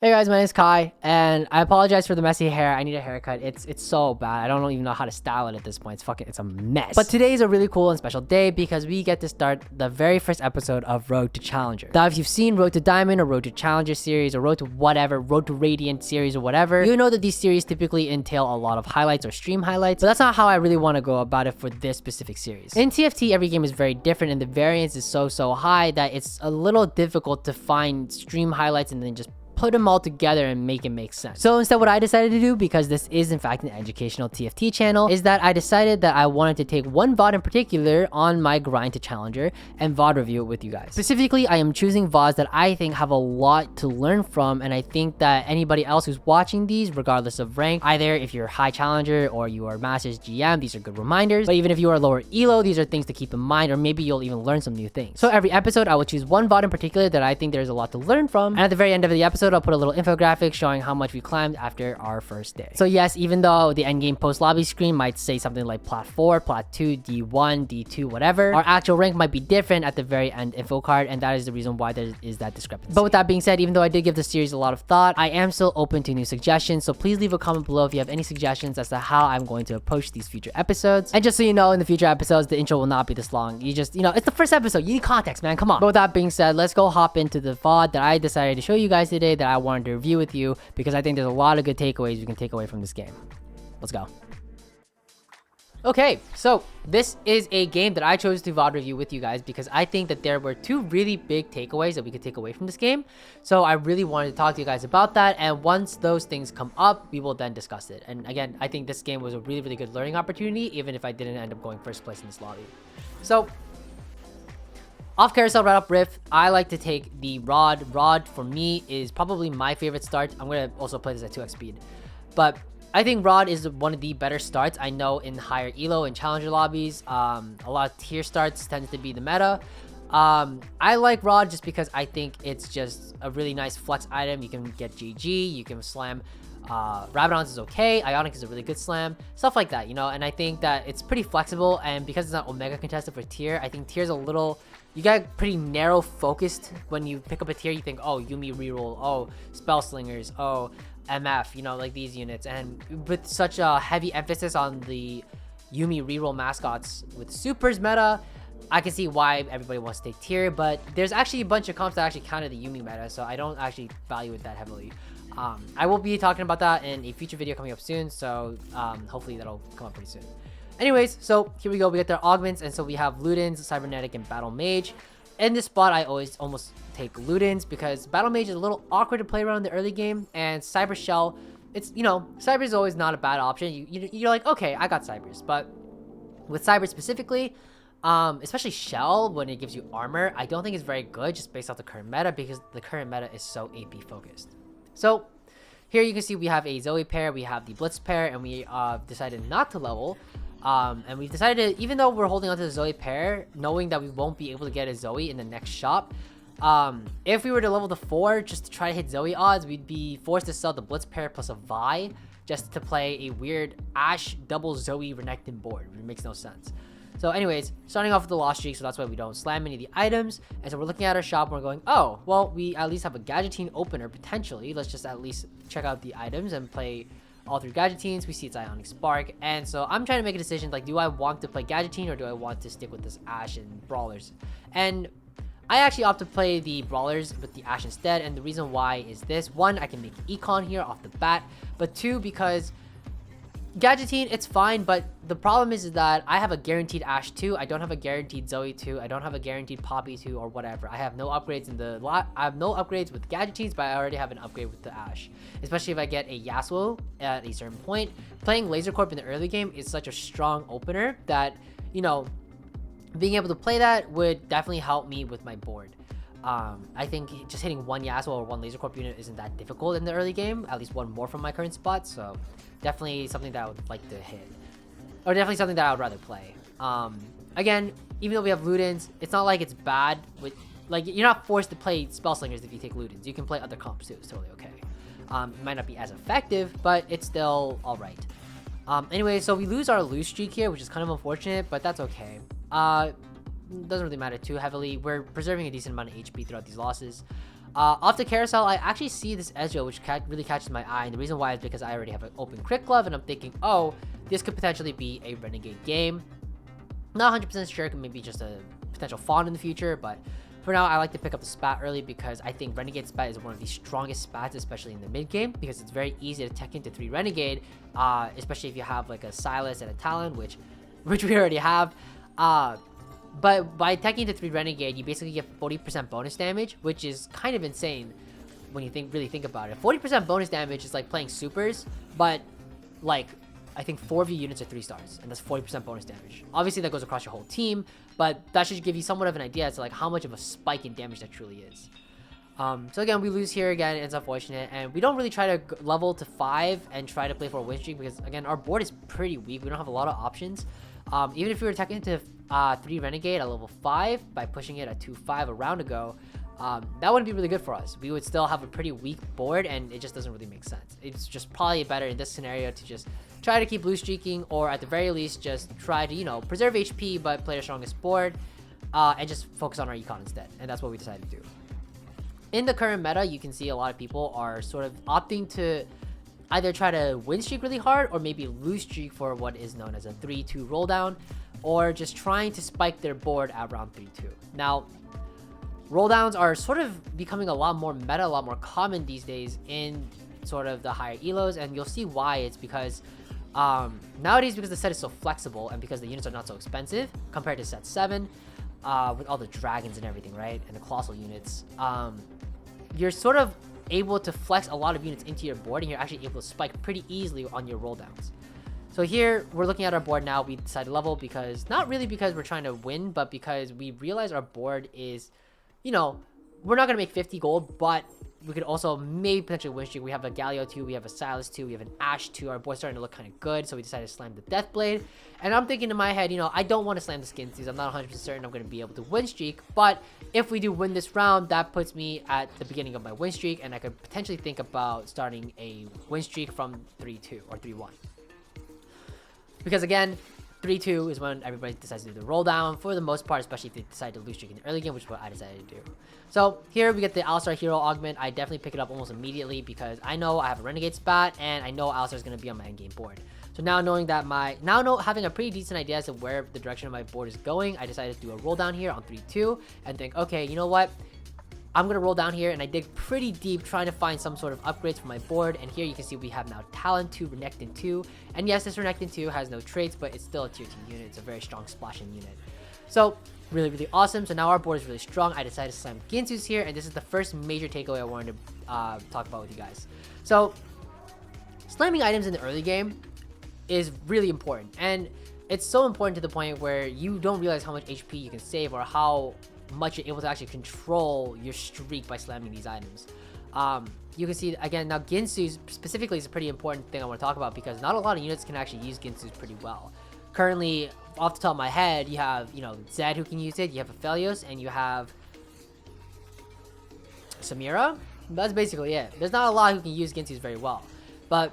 Hey guys, my name is Kai, and I apologize for the messy hair. I need a haircut. It's so bad. I don't even know how to style it at this point. It's a mess. But today is a really cool and special day because we get to start the very first episode of Road to Challenger. Now, if you've seen Road to Diamond or Road to Challenger series or Road to whatever, Road to Radiant series or whatever, you know that these series typically entail a lot of highlights or stream highlights, but that's not how I really want to go about it for this specific series. In TFT, every game is very different and the variance is so high that it's a little difficult to find stream highlights and then just put them all together and make it make sense. So instead, what I decided to do, because this is in fact an educational TFT channel, is that I decided that I wanted to take one VOD in particular on my grind to Challenger and VOD review it with you guys. Specifically, I am choosing VODs that I think have a lot to learn from, and I think that anybody else who's watching these, regardless of rank, either if you're high Challenger or you are Masters GM, these are good reminders, but even if you are lower ELO, these are things to keep in mind, or maybe you'll even learn some new things. So every episode, I will choose one VOD in particular that I think there's a lot to learn from, and at the very end of the episode, I'll put a little infographic showing how much we climbed after our first day. So yes, even though the endgame post lobby screen might say something like plat 4, plat 2, D1, D2, whatever, our actual rank might be different at the very end info card, and that is the reason why there is that discrepancy. But with that being said, even though I did give the series a lot of thought, I am still open to new suggestions, so please leave a comment below if you have any suggestions as to how I'm going to approach these future episodes. And just so you know, in the future episodes, the intro will not be this long. You just, it's the first episode. You need context, man. Come on. But with that being said, let's go hop into the VOD that I decided to show you guys today that I wanted to review with you, because I think there's a lot of good takeaways we can take away from this game. Let's go. Okay, so this is a game that I chose to VOD review with you guys because I think that there were two really big takeaways that we could take away from this game. So I really wanted to talk to you guys about that, and once those things come up, we will then discuss it. And again, I think this game was a really good learning opportunity, even if I didn't end up going first place in this lobby. So off carousel right up riff, I like to take the rod. Rod for me is probably my favorite start. I'm gonna also play this at 2x speed, but I think rod is one of the better starts. I know in higher elo and challenger lobbies, a lot of tier starts tends to be the meta. I like rod just because I think it's just a really nice flex item. You can get GG, you can slam. Rabadons is okay, Ionic is a really good slam, stuff like that, and I think that it's pretty flexible, and because it's not omega contested for tier, I think tier's a little, you get pretty narrow focused when you pick up a tier. You think, oh, Yumi reroll, oh, spell slingers, oh, MF, like these units, and with such a heavy emphasis on the Yumi reroll mascots with supers meta, I can see why everybody wants to take tier, but there's actually a bunch of comps that actually counter the Yumi meta, so I don't actually value it that heavily. I will be talking about that in a future video coming up soon, so hopefully that'll come up pretty soon. Anyways, so here we go. We get their augments, and so we have Ludens, Cybernetic, and Battle Mage. In this spot, I always almost take Ludens because Battle Mage is a little awkward to play around in the early game, and Cyber Shell, it's, Cyber is always not a bad option. You're like, okay, I got Cybers, but with Cyber specifically, especially Shell, when it gives you armor, I don't think it's very good just based off the current meta, because the current meta is so AP focused. So here you can see we have a Zoe pair, we have the Blitz pair, and we decided not to level. And we've decided to, even though we're holding on to the Zoe pair, knowing that we won't be able to get a Zoe in the next shop, if we were to level the 4 just to try to hit Zoe odds, we'd be forced to sell the Blitz pair plus a Vi just to play a weird Ashe double Zoe Renekton board. It makes no sense. So anyways, starting off with the lost streak, so that's why we don't slam any of the items. And so we're looking at our shop and we're going, oh, well, we at least have a Gadgeteen opener potentially. Let's just at least check out the items and play all 3 Gadgeteens. We see it's Ionic Spark. And so I'm trying to make a decision, like, do I want to play Gadgeteen or do I want to stick with this Ashe and Brawlers? And I actually opt to play the Brawlers with the Ashe instead. And the reason why is this: 1, I can make Econ here off the bat, but 2, because Gadgeteen, it's fine, but the problem is that I have a guaranteed Ashe 2. I don't have a guaranteed Zoe 2. I don't have a guaranteed Poppy 2 or whatever. I have no upgrades in the lot. I have no upgrades with Gadgeteens, but I already have an upgrade with the Ashe. Especially if I get a Yasuo at a certain point. Playing Laser Corp in the early game is such a strong opener that, being able to play that would definitely help me with my board. I think just hitting 1 Yasuo or 1 Laser Corp unit isn't that difficult in the early game, at least 1 more from my current spot, so definitely something that I would like to hit, or definitely something that I would rather play. Again, even though we have Ludens, it's not like it's bad with, like, you're not forced to play Spell Slingers if you take Ludens. You can play other comps too, it's totally okay. It might not be as effective, but it's still alright. Anyway, so we lose our lose streak here, which is kind of unfortunate, but that's okay. Doesn't really matter too heavily. We're preserving a decent amount of HP throughout these losses. Off the carousel, I actually see this Ezreal, which really catches my eye. And the reason why is because I already have an open Crit Glove, and I'm thinking, oh, this could potentially be a Renegade game. Not 100% sure, maybe just a potential Fawn in the future, but for now, I like to pick up the Spat early because I think Renegade Spat is one of the strongest Spats, especially in the mid game, because it's very easy to tech into 3 Renegade, especially if you have like a Silas and a Talon, which we already have. But by teching into 3 Renegade, you basically get 40% bonus damage, which is kind of insane when you really think about it. 40% bonus damage is like playing supers, but like I think 4 of your units are 3 stars, and that's 40% bonus damage. Obviously, that goes across your whole team, but that should give you somewhat of an idea as to like how much of a spike in damage that truly is. So again, we lose here again. It's unfortunate, and we don't really try to level to 5 and try to play for a win streak because again, our board is pretty weak. We don't have a lot of options. Even if we were attacking into 3 Renegade at level 5 by pushing it at 2-5 a round ago, that wouldn't be really good for us. We would still have a pretty weak board, and it just doesn't really make sense. It's just probably better in this scenario to just try to keep blue streaking, or at the very least, just try to, you know, preserve HP but play the strongest board, and just focus on our Econ instead. And that's what we decided to do. In the current meta, you can see a lot of people are sort of opting to either try to win streak really hard or maybe lose streak for what is known as a 3-2 roll down, or just trying to spike their board at round 3-2. Now, roll downs are sort of becoming a lot more meta, a lot more common these days in sort of the higher elos, and you'll see why. It's because nowadays, because the set is so flexible and because the units are not so expensive compared to set 7, with all the dragons and everything, right, and the colossal units, you're sort of able to flex a lot of units into your board, and you're actually able to spike pretty easily on your roll downs. So here we're looking at our board now. We decided to level because not really because we're trying to win, but because we realize our board is, you know, we're not gonna make 50 gold, but we could also maybe potentially win streak. We have a Galio 2, we have a Silas 2, we have an Ashe 2. Our board's starting to look kind of good, so we decided to slam the Deathblade. And I'm thinking in my head, you know, I don't want to slam the Skinsies. I'm not 100% certain I'm going to be able to win streak, but if we do win this round, that puts me at the beginning of my win streak, and I could potentially think about starting a win streak from 3-2 or 3-1. Because again, 3-2 is when everybody decides to do the roll down for the most part, especially if they decide to lose streak in the early game, which is what I decided to do. So here we get the Alistar Hero Augment. I definitely pick it up almost immediately because I know I have a Renegade Spat, and I know Alistar is going to be on my endgame board. So now knowing that having a pretty decent idea as to where the direction of my board is going, I decided to do a roll down here on 3-2 and think, okay, you know what? I'm going to roll down here, and I dig pretty deep trying to find some sort of upgrades for my board. And here you can see we have now Talon 2, Renekton 2. And yes, this Renekton 2 has no traits, but it's still a tier 2 unit. It's a very strong splashing unit. So really, really awesome. So now our board is really strong. I decided to slam Ginsu's here, and this is the first major takeaway I wanted to talk about with you guys. So slamming items in the early game is really important. And it's so important to the point where you don't realize how much HP you can save or how much you're able to actually control your streak by slamming these items. You can see again now Ginsu specifically is a pretty important thing I want to talk about because not a lot of units can actually use Ginsu pretty well. Currently, off the top of my head, you have, you know, Zed who can use it, you have Aphelios, and you have Samira. That's basically it. There's not a lot who can use Ginsu's very well, but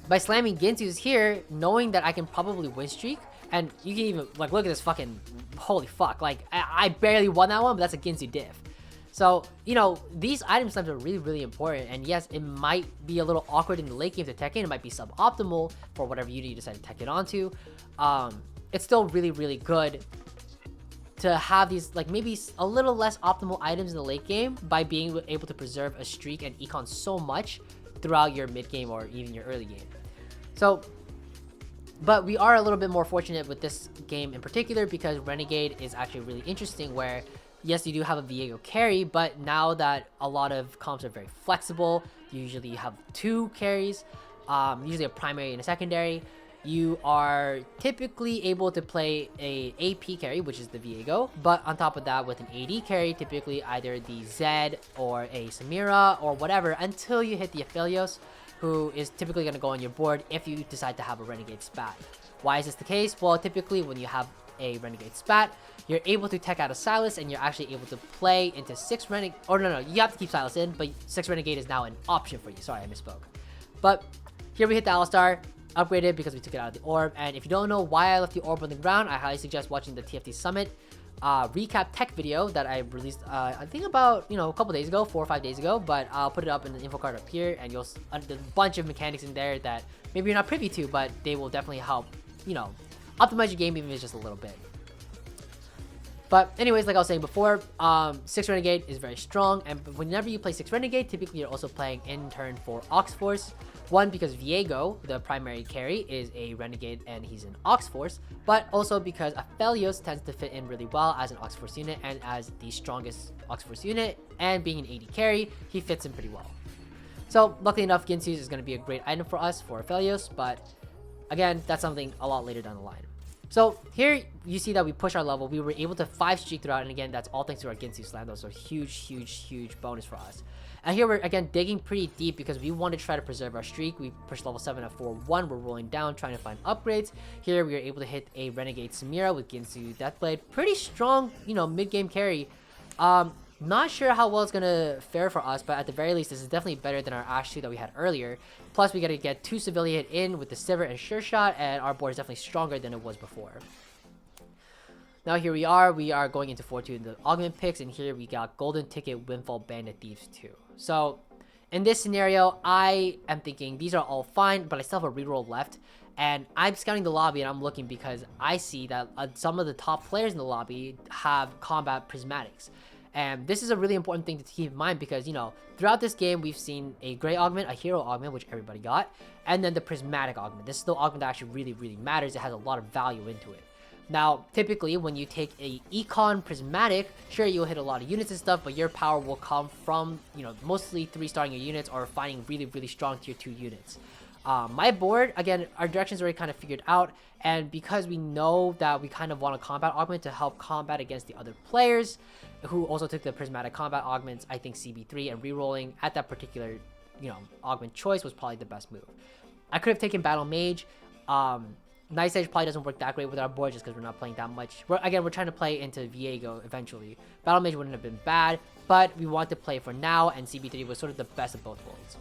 by slamming Ginsu's here, knowing that I can probably win streak. And you can even, like, look at this fucking, holy fuck, like, I barely won that one, but that's a Ginsu diff. So, you know, these item slams are really, really important, and yes, it might be a little awkward in the late game to tech in, it might be suboptimal for whatever unit you decide to tech it onto. It's still really, really good to have these, like, maybe a little less optimal items in the late game by being able to preserve a streak and Econ so much throughout your mid game or even your early game. So, but we are a little bit more fortunate with this game in particular because Renegade is actually really interesting where, yes, you do have a Viego carry, but now that a lot of comps are very flexible, you usually have 2 carries, usually a primary and a secondary. You are typically able to play a AP carry, which is the Viego, but on top of that with an AD carry, typically either the Zed or a Samira or whatever until you hit the Aphelios, who is typically going to go on your board if you decide to have a Renegade Spat. Why is this the case? Well, typically when you have a Renegade Spat, you're able to tech out a Silas and you're actually able to play into 6 Renegade, or no, you have to keep Silas in, but 6 Renegade is now an option for you. Sorry, I misspoke. But here we hit the Alistar, upgraded because we took it out of the orb, and if you don't know why I left the orb on the ground, I highly suggest watching the TFT Summit recap tech video that I released, I think about, a couple days ago, 4 or 5 days ago, but I'll put it up in the info card up here, and there's a bunch of mechanics in there that maybe you're not privy to, but they will definitely help, optimize your game even if it's just a little bit. But anyways, like I was saying before, 6 Renegade is very strong, and whenever you play 6 Renegade, typically you're also playing in turn for Ox Force. One, because Viego, the primary carry, is a Renegade and he's an Ox Force, but also because Aphelios tends to fit in really well as an Ox Force unit and as the strongest Ox Force unit, and being an 80 carry, he fits in pretty well. So luckily enough, Ginsu's is going to be a great item for us for Aphelios, but again, that's something a lot later down the line. So here you see that we push our level. We were able to 5 streak throughout, and again, that's all thanks to our Ginsu slam. Those are huge bonus for us. And here we're again digging pretty deep because we want to try to preserve our streak. We pushed level 7 at 4-1. We're rolling down trying to find upgrades. Here we were able to hit a Renegade Samira with Ginsu Deathblade. Pretty strong, mid-game carry. Not sure how well it's gonna fare for us, but at the very least, this is definitely better than our Ash 2 that we had earlier. Plus, we gotta get 2 civilian hit in with the Sivir and Sure Shot, and our board is definitely stronger than it was before. Now here we are going into 4-2 in the augment picks, and here we got Golden Ticket, Windfall, Bandit, Thieves 2. So, in this scenario, I am thinking these are all fine, but I still have a reroll left. And I'm scouting the lobby and I'm looking because I see that some of the top players in the lobby have combat prismatics. And this is a really important thing to keep in mind because, throughout this game, we've seen a Grey Augment, a Hero Augment, which everybody got, and then the Prismatic Augment. This is the augment that actually really matters. It has a lot of value into it. Now, typically, when you take a Econ Prismatic, sure, you'll hit a lot of units and stuff, but your power will come from, mostly 3-starring your units or finding really strong tier 2 units. My board, again, our directions already kind of figured out, and because we know that we kind of want a combat augment to help combat against the other players who also took the prismatic combat augments, I think CB3 and rerolling at that particular, augment choice was probably the best move. I could have taken Battle Mage. Night Edge probably doesn't work that great with our board just because we're not playing that much. We're trying to play into Viego eventually. Battle Mage wouldn't have been bad, but we want to play for now, and CB3 was sort of the best of both worlds.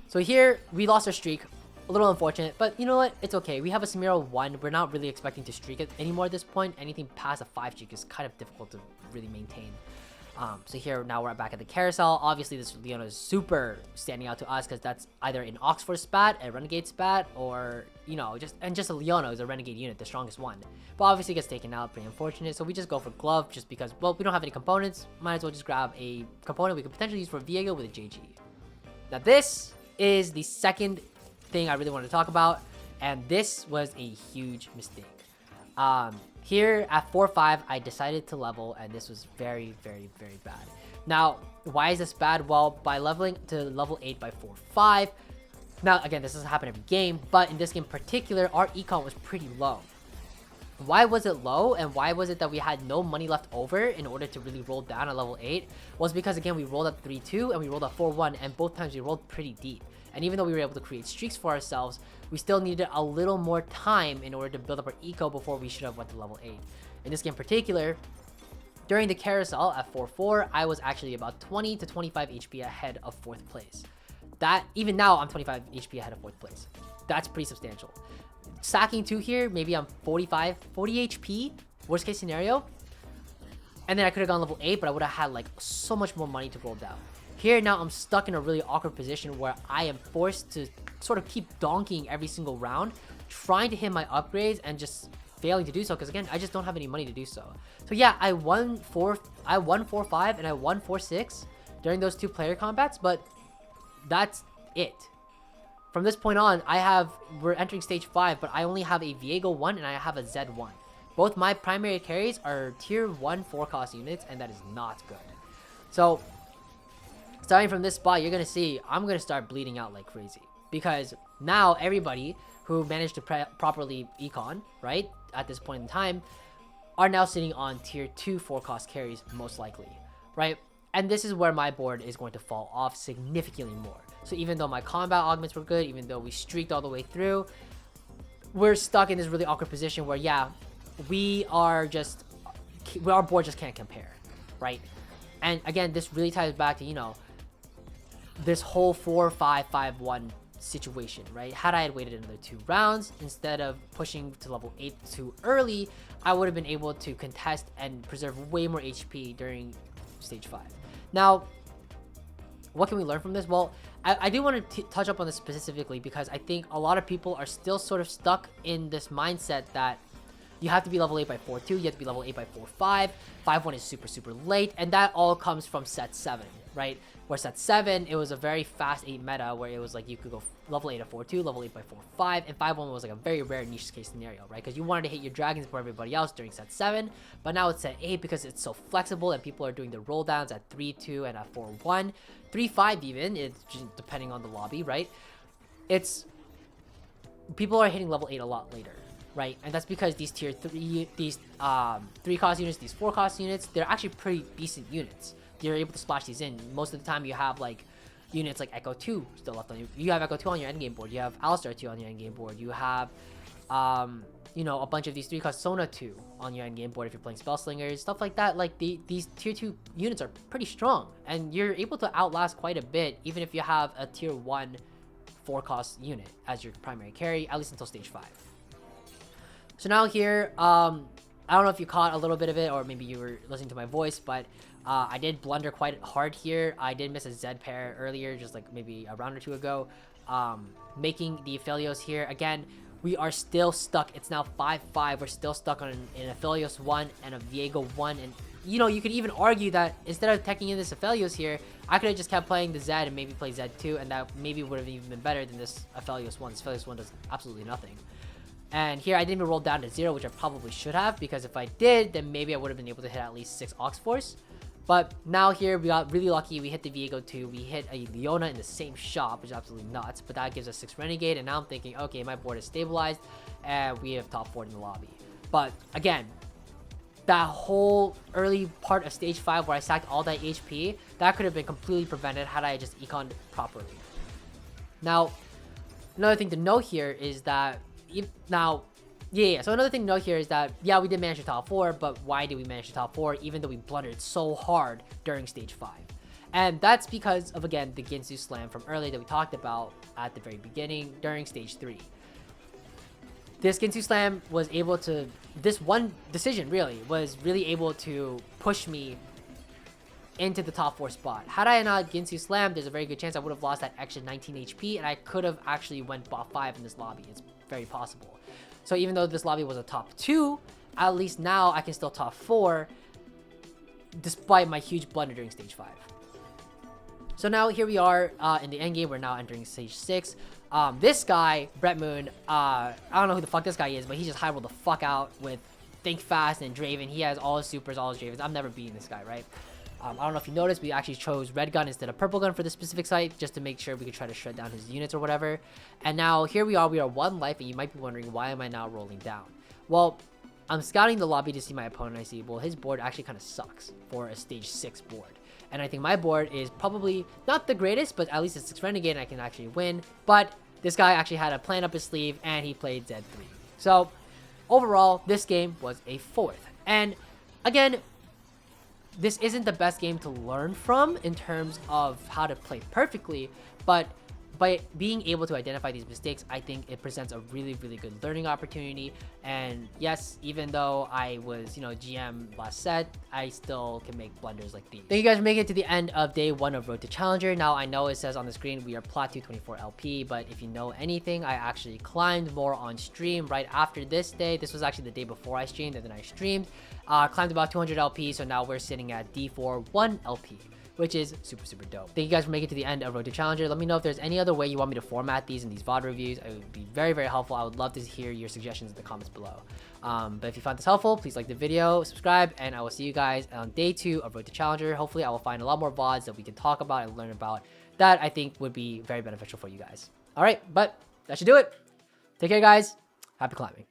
So here, we lost our streak. A little unfortunate, but you know what? It's okay. We have a Samira 1. We're not really expecting to streak it anymore at this point. Anything past a 5 streak is kind of difficult to really maintain. So here, now we're back at the carousel. Obviously, this Leona is super standing out to us because that's either an Oxford spat, a Renegade spat, or, just a Leona is a Renegade unit, the strongest one. But obviously, it gets taken out. Pretty unfortunate. So we just go for Glove just because, well, we don't have any components. Might as well just grab a component we could potentially use for Viego with a JG. Now, this is the second thing I really wanted to talk about, and this was a huge mistake. Here at 4-5, I decided to level, and this was very bad. Now, why is this bad? Well, by leveling to level 8 by 4-5, now again, this doesn't happen every game, but in this game in particular, our econ was pretty low. Why was it low, and why was it that we had no money left over in order to really roll down at level 8? Was because, again, we rolled at 3-2 and we rolled at 4-1, and both times we rolled pretty deep. And even though we were able to create streaks for ourselves, we still needed a little more time in order to build up our eco before we should have went to level 8. In this game in particular, during the carousel at 4-4, I was actually about 20 to 25 HP ahead of 4th place. Even now, I'm 25 HP ahead of 4th place. That's pretty substantial. Stacking 2 here, maybe I'm 40 HP, worst case scenario. And then I could have gone level 8, but I would have had like so much more money to roll down. Here now I'm stuck in a really awkward position where I am forced to sort of keep donkeying every single round, trying to hit my upgrades and just failing to do so because, again, I just don't have any money to do so. So yeah, I won 4-5 and I won 4-6 during those 2 player combats, but that's it. From this point on, we're entering stage 5, but I only have a Viego 1 and I have a Zed 1. Both my primary carries are tier 1 4-cost units, and that is not good. So starting from this spot, you're going to see I'm going to start bleeding out like crazy. Because now everybody who managed to properly econ, right, at this point in time, are now sitting on tier 2 4-cost carries, most likely, right? And this is where my board is going to fall off significantly more. So even though my combat augments were good, even though we streaked all the way through, we're stuck in this really awkward position where, yeah, our board just can't compare, right? And again, this really ties back to, this whole 4-5-5-1 situation, right? Had I had waited another 2 rounds instead of pushing to level 8 too early, I would have been able to contest and preserve way more HP during stage 5. Now, what can we learn from this? Well, I do want to touch up on this specifically because I think a lot of people are still sort of stuck in this mindset that you have to be level 8 by 4-2, you have to be level 8 by 4-5, 5-1 is super late, and that all comes from set 7, right? Where set 7, it was a very fast 8 meta where it was like you could go level 8 at 4-2, level 8 by 4-5, and 5-1 was like a very rare niche case scenario, right? Because you wanted to hit your dragons before everybody else during set 7, but now it's set 8 because it's so flexible and people are doing the roll downs at 3-2 and at 4-1, 3-5 even, it's just depending on the lobby, right? It's people are hitting level 8 a lot later, right? And that's because these tier 3, these 3 cost units, these 4 cost units, they're actually pretty decent units. You're able to splash these in. Most of the time you have like units like Echo 2 still left on you. You have Echo 2 on your endgame board. You have Alistar 2 on your endgame board. You have, you know, a bunch of these 3 cost Sona 2 on your endgame board if you're playing Spellslingers, stuff like that. Like these tier 2 units are pretty strong and you're able to outlast quite a bit even if you have a tier 1 4 cost unit as your primary carry, at least until stage 5. So now here, I don't know if you caught a little bit of it or maybe you were listening to my voice, but I did blunder quite hard here. I did miss a Zed pair earlier, just like maybe a round or 2 ago. Making the Aphelios here. Again, we are still stuck. It's now 5-5. We're still stuck on an Aphelios 1 and a Viego 1. And, you know, you could even argue that instead of teching in this Aphelios here, I could have just kept playing the Zed and maybe play Zed 2. And that maybe would have even been better than this Aphelios 1. This Aphelios 1 does absolutely nothing. And here I didn't even roll down to 0, which I probably should have, because if I did, then maybe I would have been able to hit at least 6 Ox Force. But now here we got really lucky. We hit the Viego 2. We hit a Leona in the same shop, which is absolutely nuts. But that gives us 6 Renegade. And now I'm thinking, okay, my board is stabilized and we have top 4 in the lobby. But again, that whole early part of stage 5 where I sacked all that HP, that could have been completely prevented had I just econned properly. Now, another thing to note here is that so another thing to note here is that, yeah, we did manage the top 4, but why did we manage the top 4 even though we blundered so hard during stage 5? And that's because of, again, the Ginsu Slam from earlier that we talked about at the very beginning during stage 3. This Ginsu Slam was able to, this one decision really, was really able to push me into the top 4 spot. Had I not Ginsu Slam, there's a very good chance I would have lost that extra 19 HP and I could have actually went bot 5 in this lobby. It's very possible. So even though this lobby was a top 2, at least now I can still top 4 despite my huge blunder during stage 5. So now here we are in the endgame. We're now entering stage 6. This guy, Brett Moon, I don't know who the fuck this guy is, but he just high rolled the fuck out with Think Fast and Draven. He has all his supers, all his Dravens. I'm never beating this guy, right? I don't know if you noticed, we actually chose red gun instead of purple gun for this specific site, just to make sure we could try to shred down his units or whatever. And now here we are 1 life, and you might be wondering, why am I now rolling down? Well, I'm scouting the lobby to see my opponent. I see, well, his board actually kind of sucks for a stage 6 board. And I think my board is probably not the greatest, but at least it's 6 Renegade and I can actually win. But this guy actually had a plan up his sleeve and he played Z3. So overall, this game was a 4th. And again, this isn't the best game to learn from in terms of how to play perfectly, but by being able to identify these mistakes, I think it presents a really good learning opportunity. And yes, even though I was, GM last set, I still can make blunders like these. Thank you guys for making it to the end of day 1 of Road to Challenger. Now, I know it says on the screen we are Plat 224 LP, but if you know anything, I actually climbed more on stream right after this day. This was actually the day before I streamed, and then I streamed. Climbed about 200 LP, so now we're sitting at D4 1 LP. Which is super dope. Thank you guys for making it to the end of Road to Challenger. Let me know if there's any other way you want me to format these in these VOD reviews. It would be very helpful. I would love to hear your suggestions in the comments below. But if you found this helpful, please like the video, subscribe, and I will see you guys on day 2 of Road to Challenger. Hopefully, I will find a lot more VODs that we can talk about and learn about that I think would be very beneficial for you guys. All right, but that should do it. Take care, guys. Happy climbing.